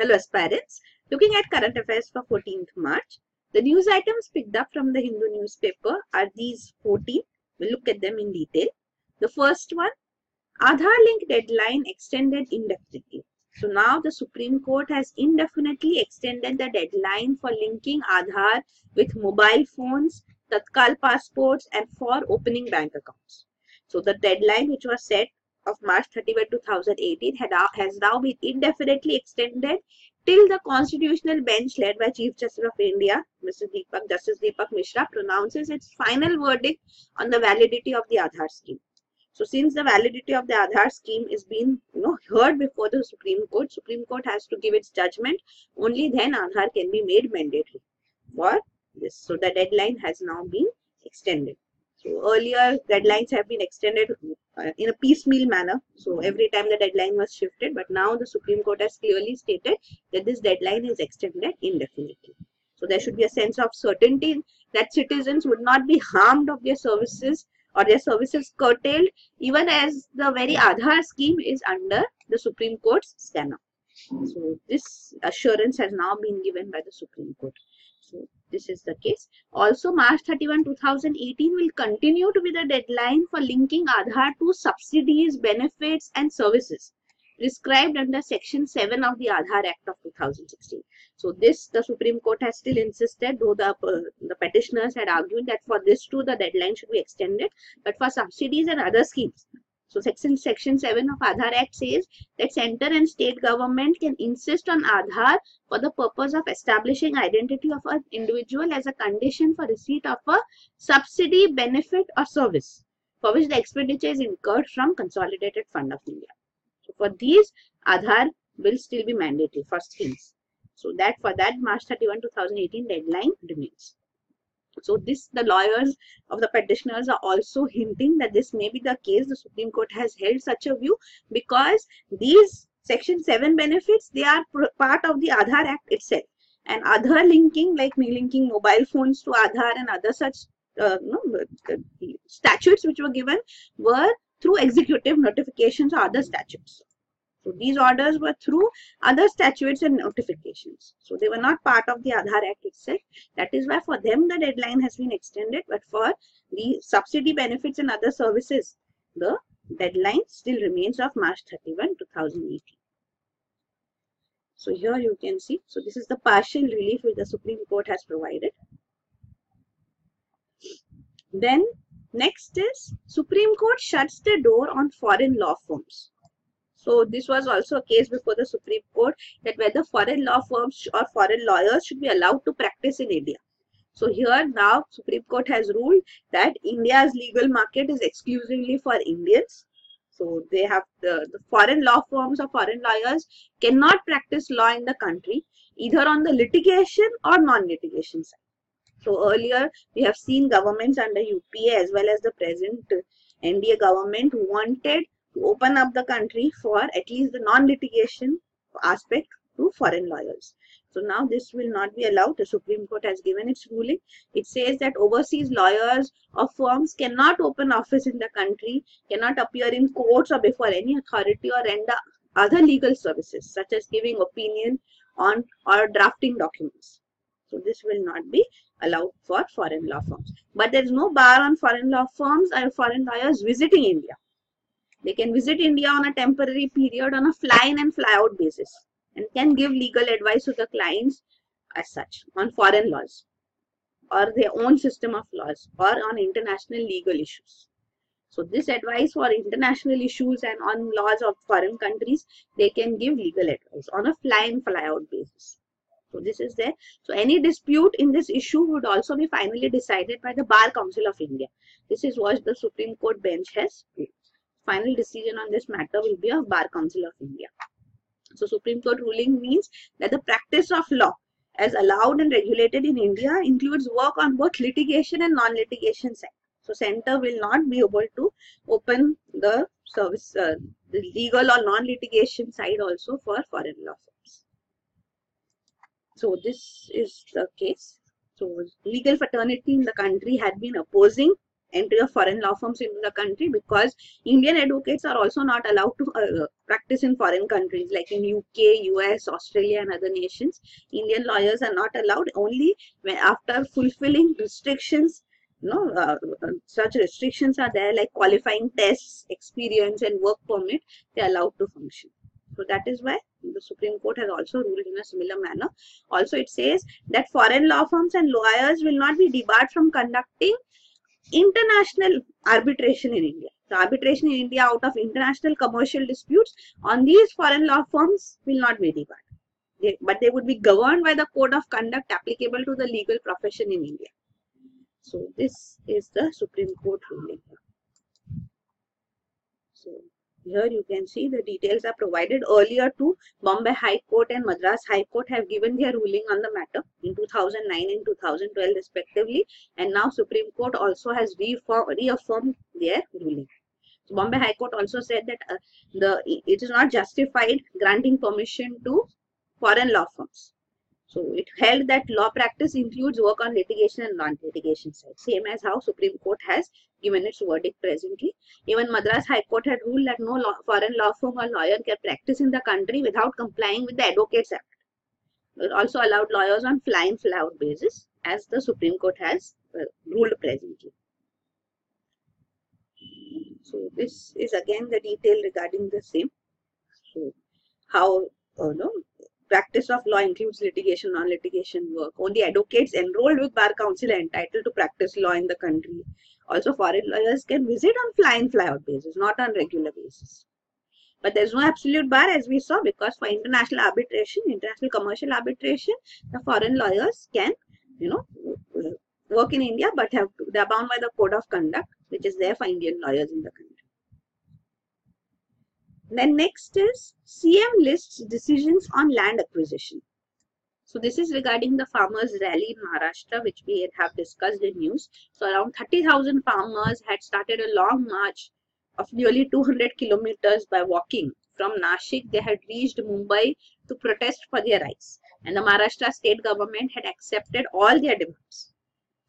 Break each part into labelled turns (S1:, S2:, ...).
S1: Hello aspirants, looking at current affairs for 14th March. The news items picked up from the Hindu newspaper are these 14. We'll look at them in detail. The first one, Aadhaar link deadline extended indefinitely. So now the Supreme Court has indefinitely extended the deadline for linking Aadhaar with mobile phones, Tatkal passports and for opening bank accounts. So the deadline which was set of March 31, 2018 has now been indefinitely extended till the constitutional bench led by Chief Justice of India, Justice Deepak Mishra, pronounces its final verdict on the validity of the Aadhaar scheme. So since the validity of the Aadhaar scheme is being heard before the Supreme Court has to give its judgment. Only then Aadhaar can be made mandatory for this. So the deadline has now been extended. So earlier deadlines have been extended in a piecemeal manner. So every time the deadline was shifted, but now the Supreme Court has clearly stated that this deadline is extended indefinitely. So there should be a sense of certainty that citizens would not be harmed of their services or their services curtailed, even as the very Aadhaar scheme is under the Supreme Court's scanner. So this assurance has now been given by the Supreme Court. So this is the case. Also, March 31, 2018 will continue to be the deadline for linking Aadhaar to subsidies, benefits and services prescribed under Section 7 of the Aadhaar Act of 2016. So this, the Supreme Court has still insisted, though the petitioners had argued that for this too the deadline should be extended, but for subsidies and other schemes. So Section 7 of Aadhaar Act says that center and state government can insist on Aadhaar for the purpose of establishing identity of an individual as a condition for receipt of a subsidy, benefit or service for which the expenditure is incurred from Consolidated Fund of India. So for these, Aadhaar will still be mandatory for schemes. So that for that March 31, 2018 deadline remains. So this, the lawyers of the petitioners are also hinting that this may be the case. The Supreme Court has held such a view because these Section 7 benefits, they are part of the Aadhaar Act itself. And Aadhaar linking, like linking mobile phones to Aadhaar and other such statutes which were given, were through executive notifications or other statutes. So these orders were through other statutes and notifications. So they were not part of the Aadhaar Act itself. That is why for them the deadline has been extended. But for the subsidy, benefits and other services, the deadline still remains of March 31, 2018. So here you can see. So this is the partial relief which the Supreme Court has provided. Then next is Supreme Court shuts the door on foreign law firms. So this was also a case before the Supreme Court that whether foreign law firms or foreign lawyers should be allowed to practice in India. So here now Supreme Court has ruled that India's legal market is exclusively for Indians. So they have the foreign law firms or foreign lawyers cannot practice law in the country either on the litigation or non-litigation side. So earlier we have seen governments under UPA as well as the present NDA government wanted to open up the country for at least the non-litigation aspect to foreign lawyers. So now this will not be allowed. The Supreme Court has given its ruling. It says that overseas lawyers or firms cannot open office in the country, cannot appear in courts or before any authority or render other legal services such as giving opinion on or drafting documents. So this will not be allowed for foreign law firms. But there is no bar on foreign law firms or foreign lawyers visiting India. They can visit India on a temporary period on a fly-in and fly-out basis and can give legal advice to the clients as such on foreign laws or their own system of laws or on international legal issues. So this advice for international issues and on laws of foreign countries, they can give legal advice on a fly-in, fly-out basis. So this is there. So any dispute in this issue would also be finally decided by the Bar Council of India. This is what the Supreme Court bench has ruled. Final decision on this matter will be of Bar Council of India. So Supreme Court ruling means that the practice of law as allowed and regulated in India includes work on both litigation and non-litigation side. So center will not be able to open the service, the legal or non-litigation side also for foreign law firms. So this is the case. So legal fraternity in the country had been opposing entry of foreign law firms into the country, because Indian advocates are also not allowed to practice in foreign countries like in UK, US, Australia and other nations. Indian lawyers are not allowed. Only when after fulfilling restrictions, such restrictions are there like qualifying tests, experience and work permit, they are allowed to function. So that is why the Supreme Court has also ruled in a similar manner. Also, it says that foreign law firms and lawyers will not be debarred from conducting international arbitration in India. So arbitration in India out of international commercial disputes on these foreign law firms will not be debarred. But they would be governed by the code of conduct applicable to the legal profession in India. So this is the Supreme Court ruling. So here you can see the details are provided. Earlier to Bombay High Court and Madras High Court have given their ruling on the matter in 2009 and 2012 respectively, and now Supreme Court also has reaffirmed their ruling. So Bombay High Court also said that it is not justified granting permission to foreign law firms. So it held that law practice includes work on litigation and non-litigation side, same as how Supreme Court has given its verdict presently. Even Madras High Court had ruled that no foreign law firm or lawyer can practice in the country without complying with the Advocates Act. It also allowed lawyers on fly-in fly-out basis, as the Supreme Court has ruled presently. So this is again the detail regarding the same. So how practice of law includes litigation, non-litigation work. Only advocates enrolled with Bar Council are entitled to practice law in the country. Also, foreign lawyers can visit on fly-in fly-out basis, not on regular basis. But there is no absolute bar, as we saw, because for international arbitration, international commercial arbitration, the foreign lawyers can, work in India, but they are bound by the code of conduct, which is there for Indian lawyers in the country. Then next is CM lists decisions on land acquisition. So this is regarding the farmers' rally in Maharashtra, which we have discussed in news. So around 30,000 farmers had started a long march of nearly 200 kilometers by walking. From Nashik, they had reached Mumbai to protest for their rights. And the Maharashtra state government had accepted all their demands.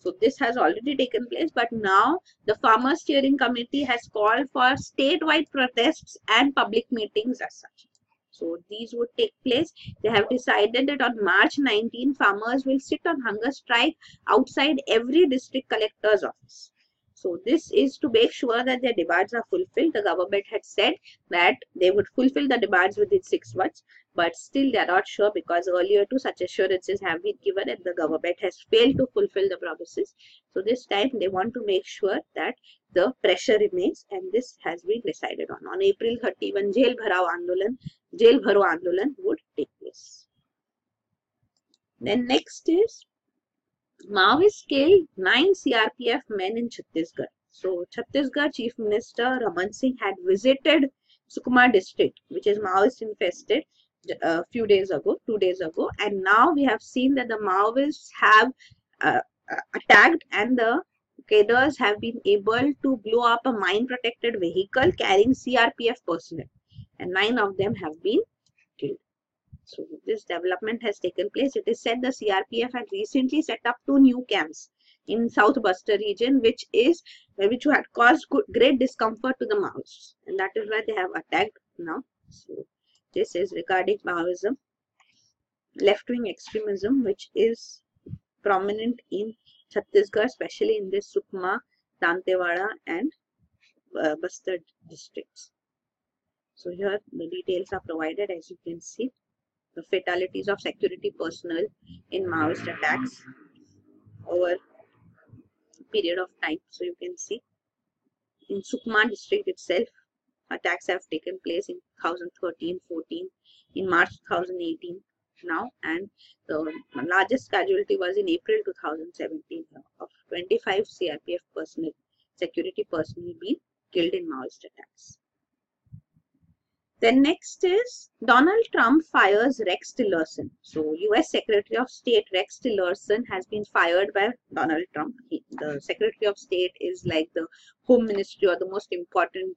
S1: So this has already taken place, but now the Farmers Steering Committee has called for statewide protests and public meetings as such. So these would take place. They have decided that on March 19, farmers will sit on hunger strike outside every district collector's office. So this is to make sure that their demands are fulfilled. The government had said that they would fulfill the demands within 6 months, but still they are not sure, because earlier too such assurances have been given and the government has failed to fulfill the promises. So this time they want to make sure that the pressure remains, and this has been decided on. On April 31, Jail Bharo Andolan would take place. Then next is Maoists killed 9 CRPF men in Chhattisgarh. So Chhattisgarh Chief Minister Raman Singh had visited Sukma district, which is Maoist infested, a few days ago, 2 days ago, and now we have seen that the Maoists have attacked, and the cadres have been able to blow up a mine protected vehicle carrying CRPF personnel, and 9 of them have been killed. So this development has taken place. It is said the CRPF had recently set up 2 new camps in South Buster region, which had caused great discomfort to the Maoists, and that is why they have attacked now. So this is regarding Maoism, left-wing extremism, which is prominent in Chhattisgarh, especially in this Sukma, Dantewada and Bastar districts. So here the details are provided, as you can see. The fatalities of security personnel in Maoist attacks over a period of time. So you can see in Sukma district itself, attacks have taken place in 2013-14, in March 2018 now, and the largest casualty was in April 2017 of 25 CRPF personnel, security personnel being killed in Maoist attacks. Then next is Donald Trump fires Rex Tillerson. So US Secretary of State Rex Tillerson has been fired by Donald Trump. The Secretary of State is like the Home Ministry, or the most important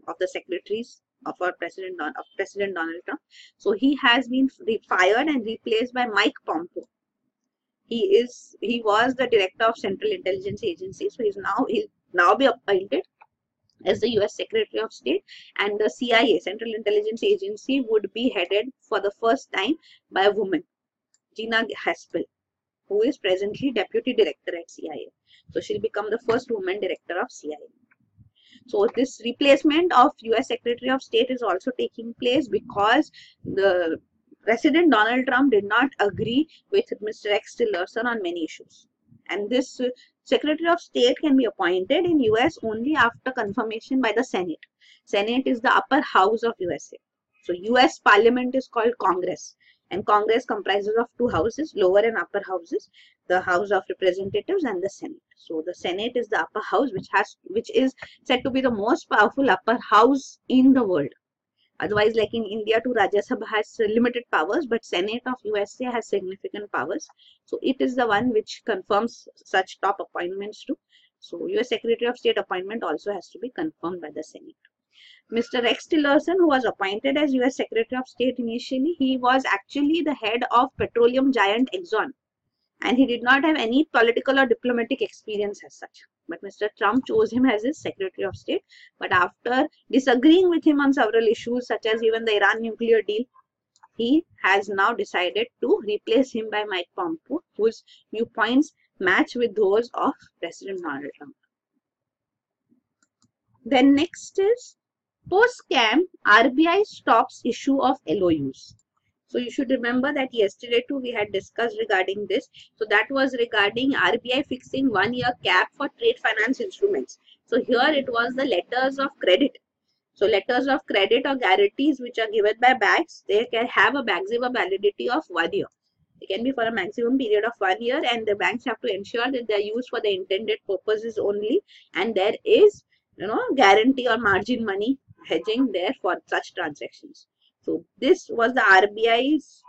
S1: of the secretaries of President Donald Trump. So he has been fired and replaced by Mike Pompeo. He was the Director of Central Intelligence Agency. So now be appointed as the US Secretary of State, and the CIA, Central Intelligence Agency, would be headed for the first time by a woman, Gina Haspel, who is presently Deputy Director at CIA. So she'll become the first woman director of CIA. So this replacement of US Secretary of State is also taking place because the President Donald Trump did not agree with Mr. Rex Tillerson on many issues. And this Secretary of State can be appointed in US only after confirmation by the Senate. Senate is the upper house of USA. So US Parliament is called Congress, and Congress comprises of two houses, lower and upper houses, the House of Representatives and the Senate. So the Senate is the upper house, which is said to be the most powerful upper house in the world. Otherwise, like in India too, Rajya Sabha has limited powers, but Senate of USA has significant powers. So it is the one which confirms such top appointments too. So US Secretary of State appointment also has to be confirmed by the Senate. Mr. Rex Tillerson, who was appointed as US Secretary of State initially, he was actually the head of petroleum giant Exxon, and he did not have any political or diplomatic experience as such. But Mr. Trump chose him as his Secretary of State. But after disagreeing with him on several issues, such as even the Iran nuclear deal, he has now decided to replace him by Mike Pompeo, whose viewpoints match with those of President Donald Trump. Then next is post-scam, RBI stops issue of LOUs. So you should remember that yesterday too we had discussed regarding this. So that was regarding RBI fixing 1-year cap for trade finance instruments. So here it was the letters of credit. So letters of credit or guarantees which are given by banks, they can have a maximum validity of 1 year. It can be for a maximum period of 1 year, and the banks have to ensure that they are used for the intended purposes only, and there is guarantee or margin money hedging there for such transactions. So this was the RBI's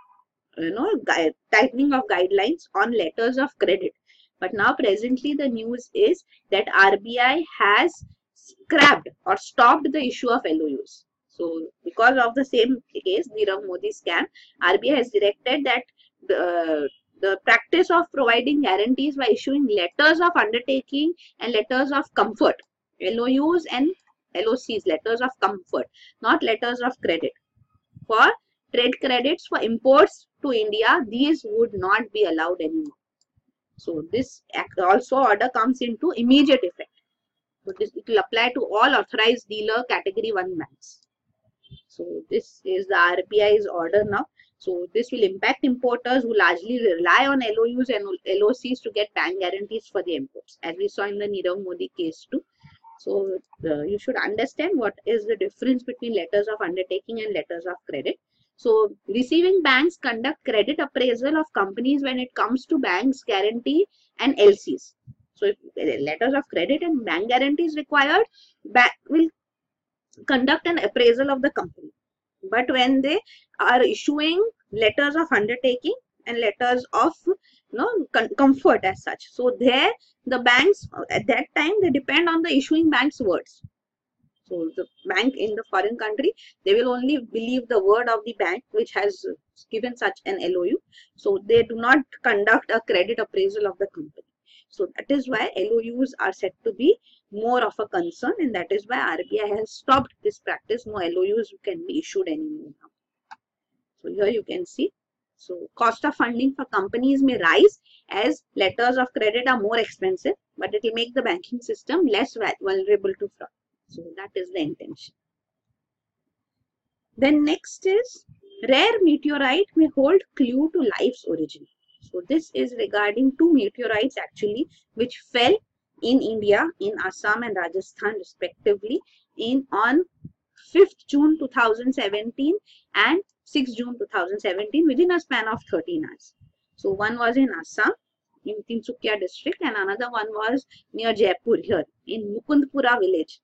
S1: tightening of guidelines on letters of credit. But now presently the news is that RBI has scrapped or stopped the issue of LOUs. So because of the same case, Nirav Modi scam, RBI has directed that the practice of providing guarantees by issuing letters of undertaking and letters of comfort, LOUs and LOCs, letters of comfort, not letters of credit, for trade credits for imports to India, these would not be allowed anymore. So this also order comes into immediate effect. So this, it will apply to all authorized dealer category 1 banks. So this is the RBI's order now. So this will impact importers who largely rely on LOUs and LOCs to get bank guarantees for the imports, as we saw in the Nirav Modi case too. So you should understand what is the difference between letters of undertaking and letters of credit. So receiving banks conduct credit appraisal of companies when it comes to banks guarantee and LCs. So if letters of credit and bank guarantees required, bank will conduct an appraisal of the company. But when they are issuing letters of undertaking and letters of comfort as such, so there the banks at that time they depend on the issuing bank's words. So the bank in the foreign country, they will only believe the word of the bank which has given such an LOU. So they do not conduct a credit appraisal of the company. So that is why LOUs are said to be more of a concern, and that is why RBI has stopped this practice. No LOUs can be issued anymore now. So here you can see. So cost of funding for companies may rise as letters of credit are more expensive, but it will make the banking system less vulnerable to fraud. So that is the intention. Then next is rare meteorite may hold clue to life's origin. So this is regarding 2 meteorites actually which fell in India, in Assam and Rajasthan respectively, on 5th June 2017 and 6th June 2017 within a span of 13 hours. So one was in Assam in Tinsukia district, and another one was near Jaipur here in Mukundpura village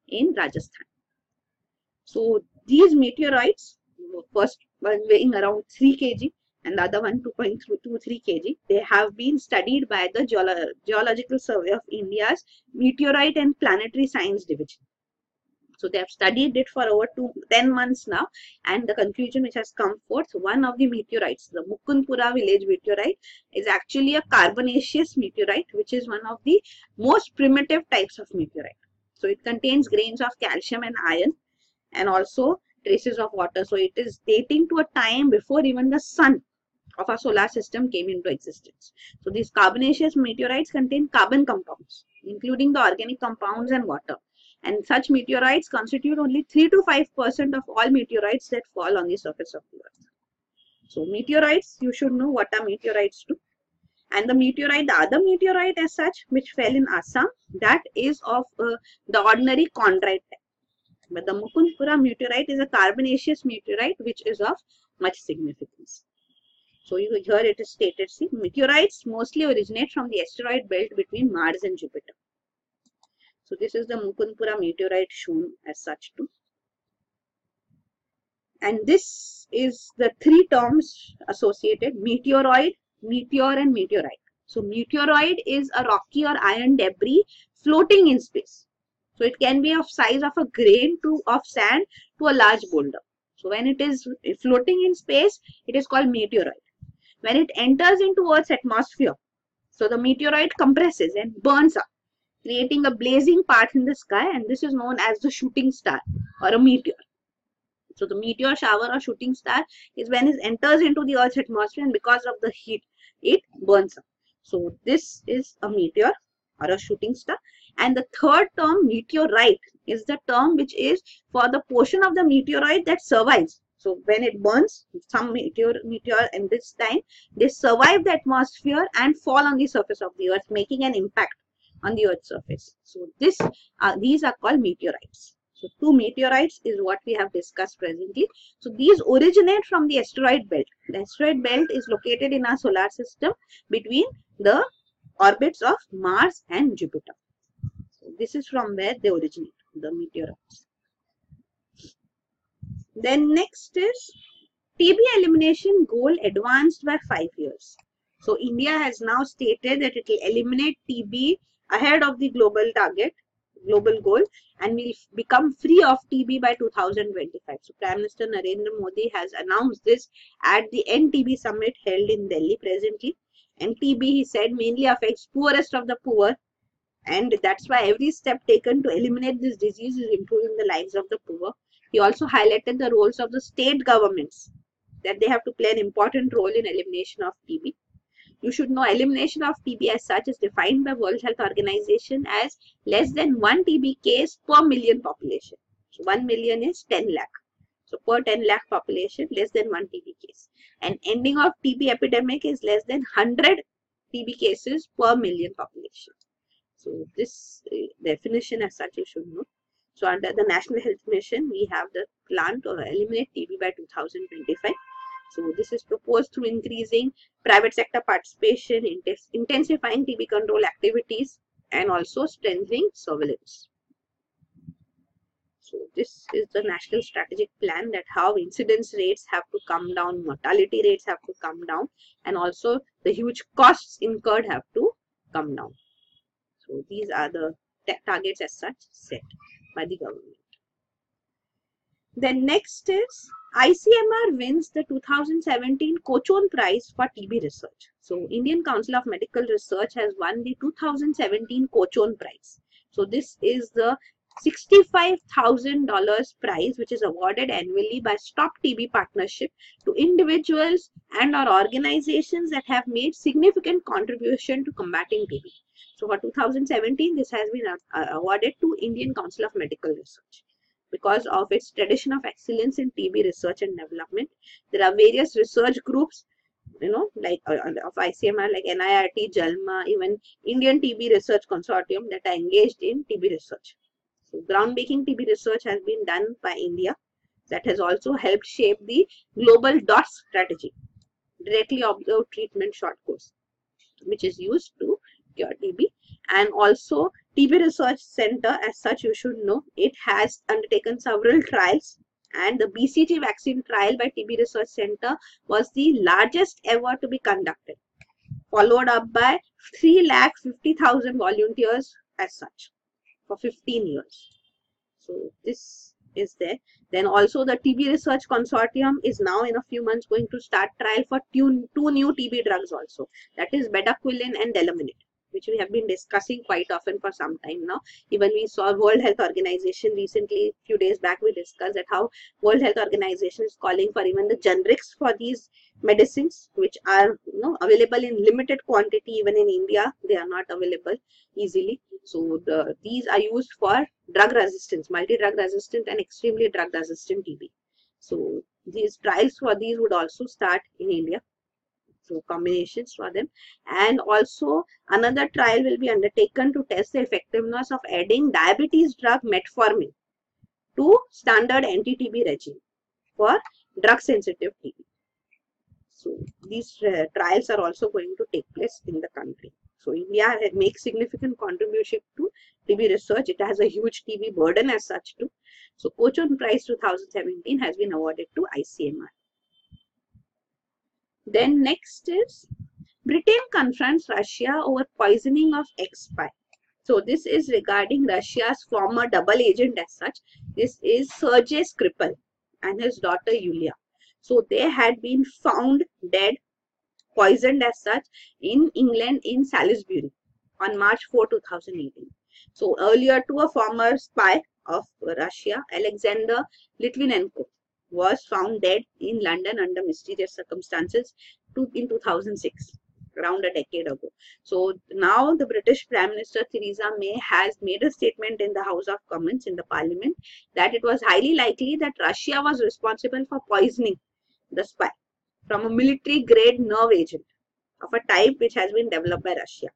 S1: in Rajasthan. So these meteorites, first one weighing around 3 kg and the other one 2.23 kg, they have been studied by the Geological Survey of India's Meteorite and Planetary Science Division. So they have studied it for over 10 months now, and the conclusion which has come forth, one of the meteorites, the Mukundpura village meteorite, is actually a carbonaceous meteorite, which is one of the most primitive types of meteorite. So it contains grains of calcium and iron, and also traces of water. So it is dating to a time before even the sun of our solar system came into existence. So these carbonaceous meteorites contain carbon compounds, including the organic compounds and water. And such meteorites constitute only 3 to 5% of all meteorites that fall on the surface of the earth. So meteorites, you should know what are meteorites too. And the meteorite, the other meteorite as such, which fell in Assam, that is of the ordinary chondrite type. But the Mukundpura meteorite is a carbonaceous meteorite which is of much significance. So here it is stated, see, meteorites mostly originate from the asteroid belt between Mars and Jupiter. So this is the Mukundpura meteorite shown as such too. And this is the three terms associated: meteoroid, meteor and meteorite. So meteoroid is a rocky or iron debris floating in space. So it can be of size of a grain of sand to a large boulder. So when it is floating in space, it is called meteoroid. When it enters into Earth's atmosphere, so the meteoroid compresses and burns up, creating a blazing path in the sky, and this is known as the shooting star or a meteor. So the meteor shower or shooting star is when it enters into the Earth's atmosphere, and because of the heat, it burns up. So this is a meteor or a shooting star. And the third term, meteorite, is the term which is for the portion of the meteoroid that survives. So when it burns, some meteor in this time, they survive the atmosphere and fall on the surface of the earth, making an impact on the earth's surface. So these are called meteorites. So two meteorites is what we have discussed presently. So these originate from the asteroid belt. The asteroid belt is located in our solar system between the orbits of Mars and Jupiter. So this is from where they originate, the meteorites. Then next is TB elimination goal advanced by 5 years. So India has now stated that it will eliminate TB ahead of the global goal, and will become free of TB by 2025. So Prime Minister Narendra Modi has announced this at the NTB summit held in Delhi presently. And TB, he said, mainly affects poorest of the poor, and that's why every step taken to eliminate this disease is improving the lives of the poor. He also highlighted the roles of the state governments, that they have to play an important role in elimination of TB. You should know elimination of TB as such is defined by World Health Organization as less than 1 TB case per million population. So 1 million is 10 lakh. So per 10 lakh population, less than 1 TB case. And ending of TB epidemic is less than 100 TB cases per million population. So this definition as such you should know. So under the National Health Mission, we have the plan to eliminate TB by 2025. So this is proposed through increasing private sector participation, intensifying TB control activities, and also strengthening surveillance. So this is the national strategic plan, that how incidence rates have to come down, mortality rates have to come down, and also the huge costs incurred have to come down. So these are the targets as such set by the government. Then next is ICMR wins the 2017 Cochrane Prize for TB research. So Indian Council of Medical Research has won the 2017 Cochrane Prize. So this is the $65,000 prize which is awarded annually by Stop TB Partnership to individuals and or organizations that have made significant contribution to combating TB. So for 2017, this has been awarded to Indian Council of Medical Research because of its tradition of excellence in TB research and development. There are various research groups, like of ICMR, like NIRT, JALMA, even Indian TB Research Consortium that are engaged in TB research. So groundbreaking TB research has been done by India that has also helped shape the global DOTS strategy, directly observed treatment short course, which is used to cure TB. And also TB Research Center as such, you should know, it has undertaken several trials, and the BCG vaccine trial by TB Research Center was the largest ever to be conducted, followed up by 3,50,000 volunteers as such for 15 years. So this is there. Then also the TB Research Consortium is now in a few months going to start trial for two new TB drugs also. That is bedaquiline and delamanid, which we have been discussing quite often for some time now. Even we saw World Health Organization recently, few days back, we discussed that how World Health Organization is calling for even the generics for these medicines, which are available in limited quantity. Even in India, they are not available easily. So these are used for drug resistance, multi-drug resistant and extremely drug resistant TB. So these trials for these would also start in India. So combinations for them. And also another trial will be undertaken to test the effectiveness of adding diabetes drug metformin to standard anti-TB regime for drug sensitive TB. So these trials are also going to take place in the country. So India makes significant contribution to TB research. It has a huge TB burden as such too. So Cochrane Prize 2017 has been awarded to ICMR. Then next is Britain confronts Russia over poisoning of ex-spy. So this is regarding Russia's former double agent as such. This is Sergei Skripal and his daughter Yulia. So they had been found dead, poisoned as such in England in Salisbury on March 4, 2018. So earlier to a former spy of Russia, Alexander Litvinenko, was found dead in London under mysterious circumstances in 2006, around a decade ago. So now the British Prime Minister Theresa May has made a statement in the House of Commons in the Parliament that it was highly likely that Russia was responsible for poisoning the spy from a military grade nerve agent of a type which has been developed by Russia.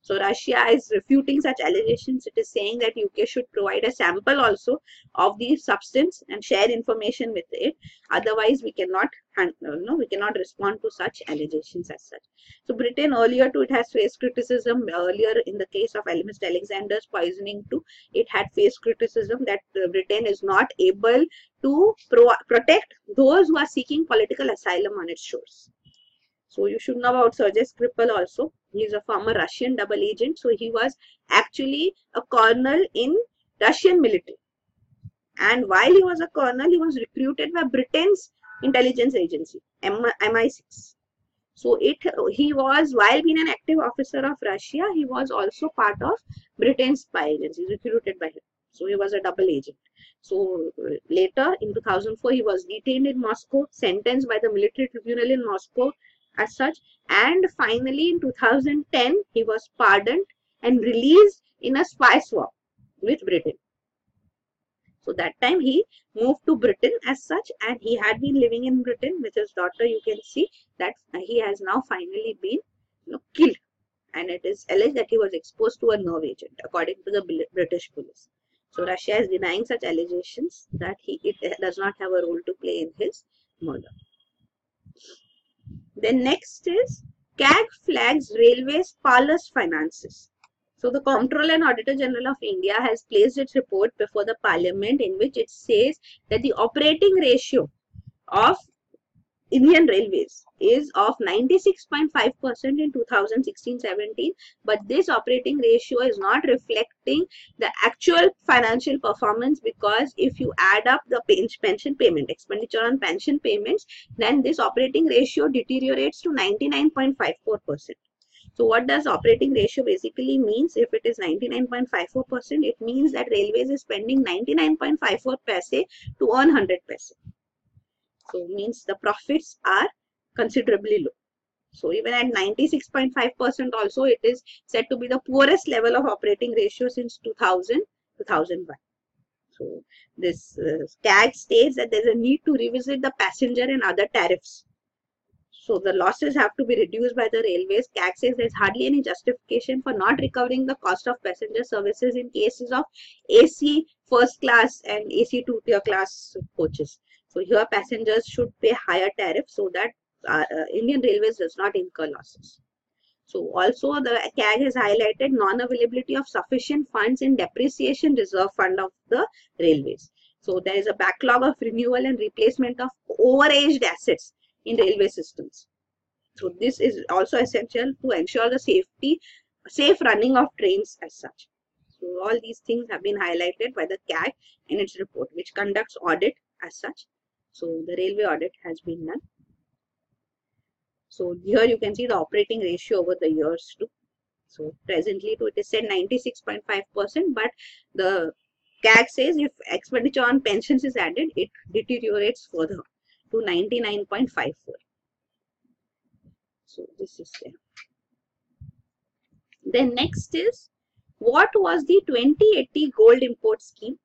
S1: So Russia is refuting such allegations. It is saying that UK should provide a sample also of the substance and share information with it. Otherwise, we cannot respond to such allegations as such. So Britain earlier too, it has faced criticism. Earlier in the case of Mr. Alexander's poisoning too, it had faced criticism that Britain is not able to protect those who are seeking political asylum on its shores. So you should know about Sergei Skripal also. He is a former Russian double agent. So he was actually a colonel in Russian military. And while he was a colonel, he was recruited by Britain's intelligence agency, MI6. So he was, while being an active officer of Russia, he was also part of Britain's spy agency, recruited by him. So he was a double agent. So later in 2004, he was detained in Moscow, sentenced by the military tribunal in Moscow as such, and finally in 2010 he was pardoned and released in a spy swap with Britain. So that time he moved to Britain as such, and he had been living in Britain with his daughter. You can see that he has now finally been killed, and it is alleged that he was exposed to a nerve agent according to the British police. So Russia is denying such allegations that it does not have a role to play in his murder. Then next is CAG flags railways parlous finances. So the Comptroller and Auditor General of India has placed its report before the Parliament, in which it says that the operating ratio of Indian Railways is of 96.5% in 2016-17, but this operating ratio is not reflecting the actual financial performance, because if you add up the pension payment, expenditure on pension payments, then this operating ratio deteriorates to 99.54%. So what does operating ratio basically means? If it is 99.54%, it means that Railways is spending 99.54 paise to earn 100 paise. So means the profits are considerably low. So even at 96.5% also, it is said to be the poorest level of operating ratio since 2000-2001. So this CAG states that there is a need to revisit the passenger and other tariffs. So the losses have to be reduced by the railways. CAG says there is hardly any justification for not recovering the cost of passenger services in cases of AC first class and AC two-tier class coaches. So here passengers should pay higher tariffs so that Indian Railways does not incur losses. So also the CAG has highlighted non-availability of sufficient funds in depreciation reserve fund of the railways. So there is a backlog of renewal and replacement of overaged assets in railway systems. So this is also essential to ensure the safe running of trains as such. So all these things have been highlighted by the CAG in its report, which conducts audit as such. So the railway audit has been done. So here you can see the operating ratio over the years too. So presently it is said 96.5%, but the CAG says if expenditure on pensions is added, it deteriorates further to 99.54. So this is there. Then next is, what was the 2080 gold import scheme?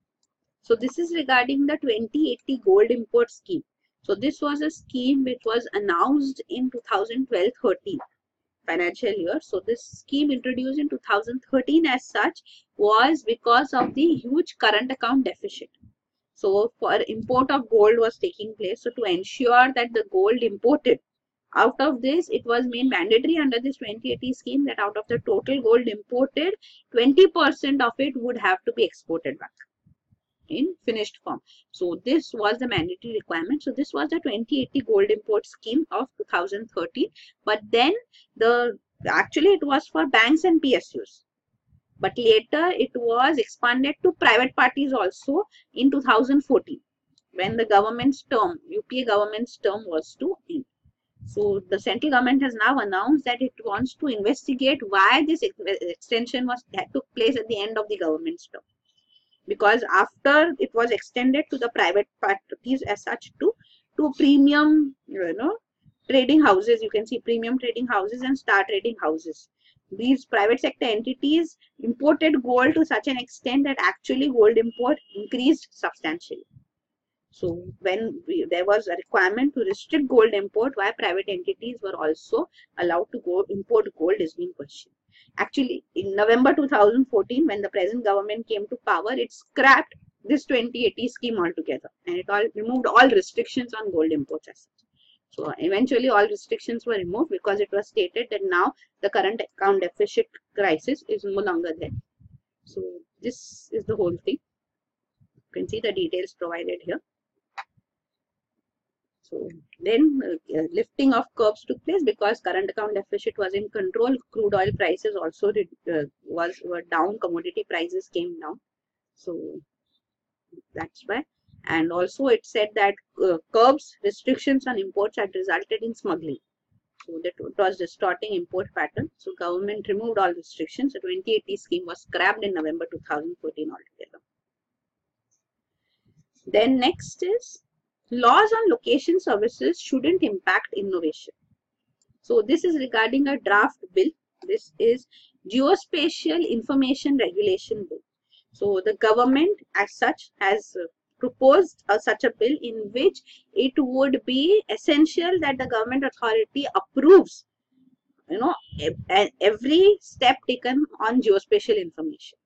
S1: So this is regarding the 2080 gold import scheme. So this was a scheme which was announced in 2012-13 financial year. So this scheme introduced in 2013 as such was because of the huge current account deficit. So for import of gold was taking place. So to ensure that the gold imported, out of this, it was made mandatory under this 2080 scheme that out of the total gold imported, 20% of it would have to be exported back in finished form. So this was the mandatory requirement. So this was the 2080 gold import scheme of 2013. But then actually it was for banks and PSUs. But later it was expanded to private parties also in 2014 when the government's term, UPA government's term was to end. So the central government has now announced that it wants to investigate why this extension took place at the end of the government's term. Because after it was extended to the private parties as such to premium, trading houses, you can see premium trading houses and star trading houses. These private sector entities imported gold to such an extent that actually gold import increased substantially. So when there was a requirement to restrict gold import, why private entities were also allowed to go import gold is being questioned. Actually, in November 2014, when the present government came to power, it scrapped this 2080 scheme altogether and it removed all restrictions on gold imports as such. So eventually all restrictions were removed because it was stated that now the current account deficit crisis is no longer there. So this is the whole thing. You can see the details provided here. So then lifting of curbs took place because current account deficit was in control. Crude oil prices also were down. Commodity prices came down. So that's why. And also it said that curbs, restrictions on imports had resulted in smuggling. So that it was distorting import pattern. So government removed all restrictions. The 2080 scheme was scrapped in November 2014 altogether. Then next is, laws on location services shouldn't impact innovation. So this is regarding a draft bill. This is Geospatial Information Regulation Bill. So the government as such has proposed such a bill in which it would be essential that the government authority approves, every step taken on geospatial information.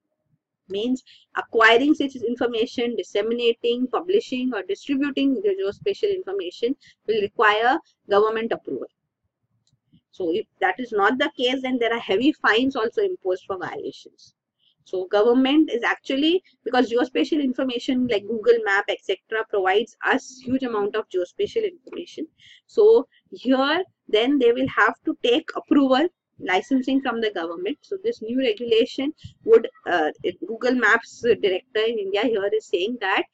S1: Means acquiring such information, disseminating, publishing or distributing the geospatial information will require government approval. So if that is not the case, then there are heavy fines also imposed for violations. So government is actually, because geospatial information like Google Map, etc. provides us huge amount of geospatial information. So here then they will have to take approval, licensing from the government. So this new regulation would, Google Maps director in India here is saying that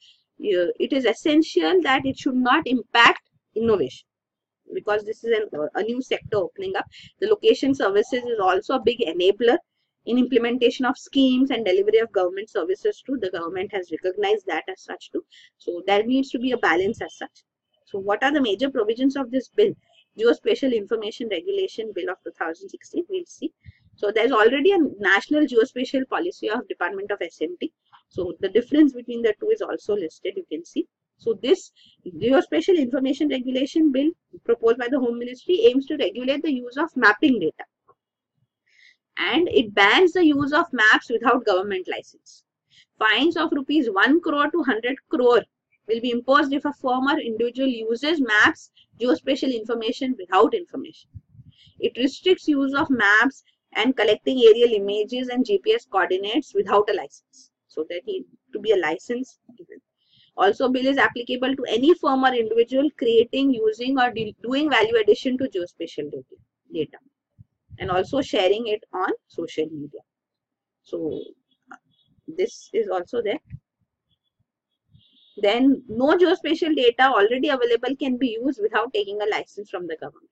S1: it is essential that it should not impact innovation, because this is a new sector opening up. The location services is also a big enabler in implementation of schemes and delivery of government services too. The government has recognized that as such too. So there needs to be a balance as such. So what are the major provisions of this bill? Geospatial Information Regulation Bill of 2016, we'll see. So there's already a national geospatial policy of Department of SMT. So the difference between the two is also listed, you can see. So this Geospatial Information Regulation Bill proposed by the Home Ministry aims to regulate the use of mapping data. And it bans the use of maps without government license. Fines of rupees 1 crore to 100 crore will be imposed if a firm or individual uses maps, geospatial information without information. It restricts use of maps and collecting aerial images and GPS coordinates without a license. So there needs to be a license given. Also, bill is applicable to any firm or individual creating, using or doing value addition to geospatial data. And also sharing it on social media. So this is also there. Then no geospatial data already available can be used without taking a license from the government.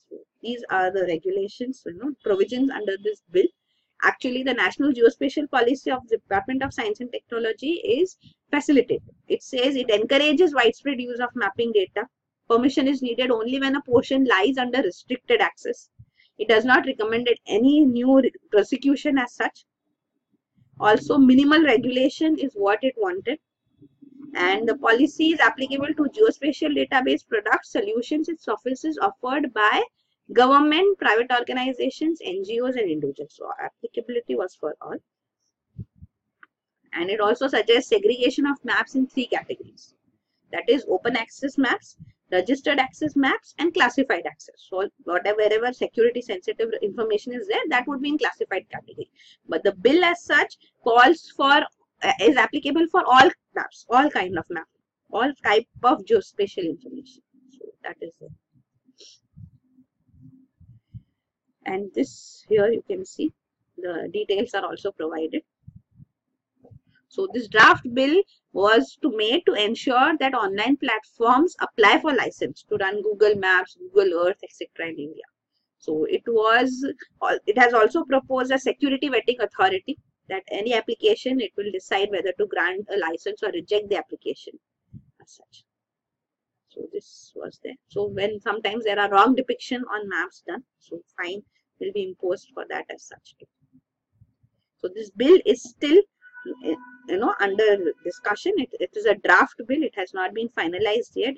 S1: So these are the regulations, provisions under this bill. Actually, the national geospatial policy of the Department of Science and Technology is facilitated. It says it encourages widespread use of mapping data. Permission is needed only when a portion lies under restricted access. It does not recommend any new prosecution as such. Also, minimal regulation is what it wanted. And the policy is applicable to geospatial database products, solutions, and services offered by government, private organizations, NGOs, and individuals. So applicability was for all. And it also suggests segregation of maps in 3 categories. That is open access maps, registered access maps, and classified access. So wherever security sensitive information is there, that would be in classified category. But the bill as such calls for is applicable for all maps, all kind of maps, all type of geospatial information. So that is it. And this here you can see the details are also provided. So this draft bill was made to ensure that online platforms apply for license to run Google Maps, Google Earth, etc. in India. So it has also proposed a security vetting authority, that any application, it will decide whether to grant a license or reject the application as such. So this was there. So when sometimes there are wrong depiction on maps done, so fine will be imposed for that as such too. So this bill is still under discussion. It is a draft bill. It has not been finalized yet.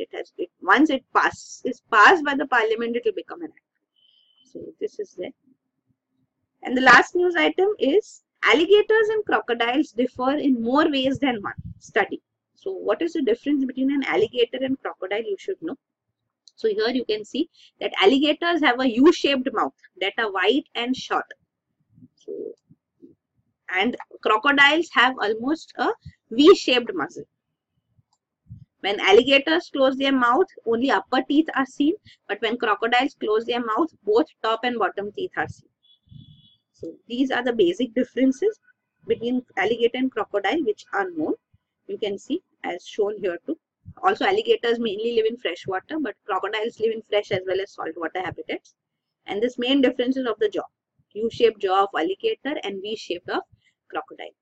S1: Once it is passed by the parliament, it will become an act. So this is there. And the last news item is alligators and crocodiles differ in more ways than one. Study. So what is the difference between an alligator and crocodile? You should know. So here you can see that alligators have a U-shaped mouth that are wide and short. So, and crocodiles have almost a V-shaped muzzle. When alligators close their mouth, only upper teeth are seen, but when crocodiles close their mouth, both top and bottom teeth are seen. So these are the basic differences between alligator and crocodile which are known. You can see as shown here too. Also alligators mainly live in fresh water, but crocodiles live in fresh as well as saltwater habitats. And this main difference is of the jaw. U-shaped jaw of alligator and V-shaped of crocodile.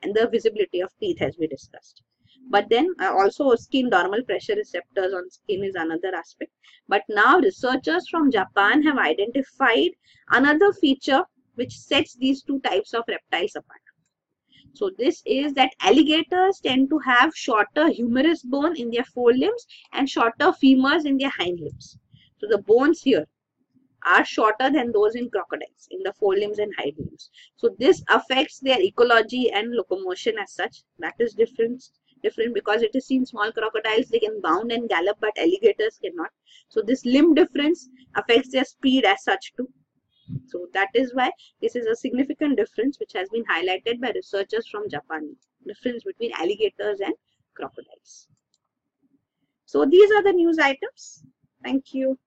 S1: And the visibility of teeth as we discussed. But then also skin normal pressure receptors on skin is another aspect. But now researchers from Japan have identified another feature which sets these two types of reptiles apart. So this is that alligators tend to have shorter humerus bone in their forelimbs and shorter femurs in their hind limbs. So the bones here are shorter than those in crocodiles in the forelimbs and hind limbs. So this affects their ecology and locomotion as such. That is different because it is seen small crocodiles, they can bound and gallop, but alligators cannot. So this limb difference affects their speed as such too. So that is why this is a significant difference which has been highlighted by researchers from Japan. Difference between alligators and crocodiles. So these are the news items. Thank you.